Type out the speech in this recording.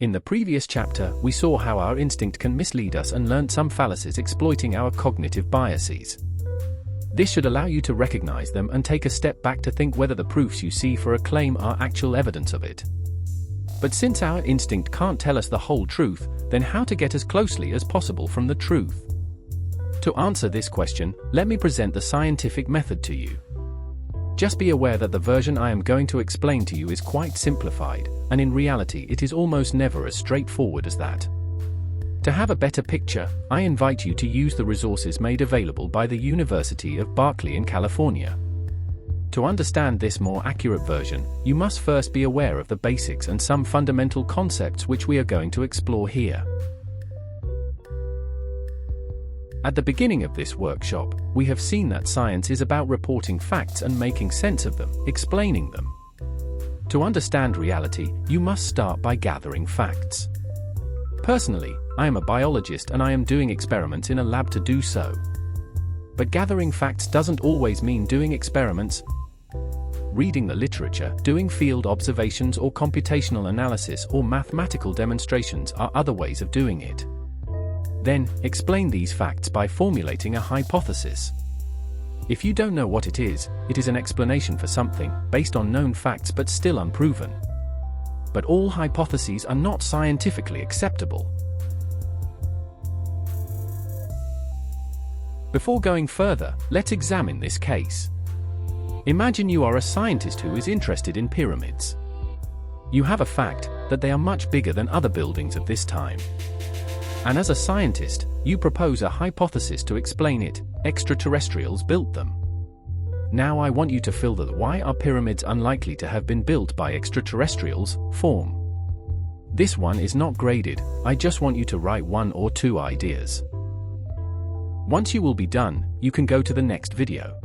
In the previous chapter, we saw how our instinct can mislead us and learned some fallacies exploiting our cognitive biases. This should allow you to recognize them and take a step back to think whether the proofs you see for a claim are actual evidence of it. But since our instinct can't tell us the whole truth, then how to get as closely as possible from the truth? To answer this question, let me present the scientific method to you. Just be aware that the version I am going to explain to you is quite simplified, and in reality it is almost never as straightforward as that. To have a better picture, I invite you to use the resources made available by the University of Berkeley in California. To understand this more accurate version, you must first be aware of the basics and some fundamental concepts which we are going to explore here. At the beginning of this workshop, we have seen that science is about reporting facts and making sense of them, explaining them. To understand reality, you must start by gathering facts. Personally, I am a biologist and I am doing experiments in a lab to do so. But gathering facts doesn't always mean doing experiments. Reading the literature, doing field observations or computational analysis or mathematical demonstrations are other ways of doing it. Then, explain these facts by formulating a hypothesis. If you don't know what it is an explanation for something, based on known facts but still unproven. But all hypotheses are not scientifically acceptable. Before going further, let's examine this case. Imagine you are a scientist who is interested in pyramids. You have a fact that they are much bigger than other buildings of this time. And as a scientist, you propose a hypothesis to explain it: extraterrestrials built them. Now I want you to fill the "why are pyramids unlikely to have been built by extraterrestrials" form. This one is not graded, I just want you to write 1 or 2 ideas. Once you will be done, you can go to the next video.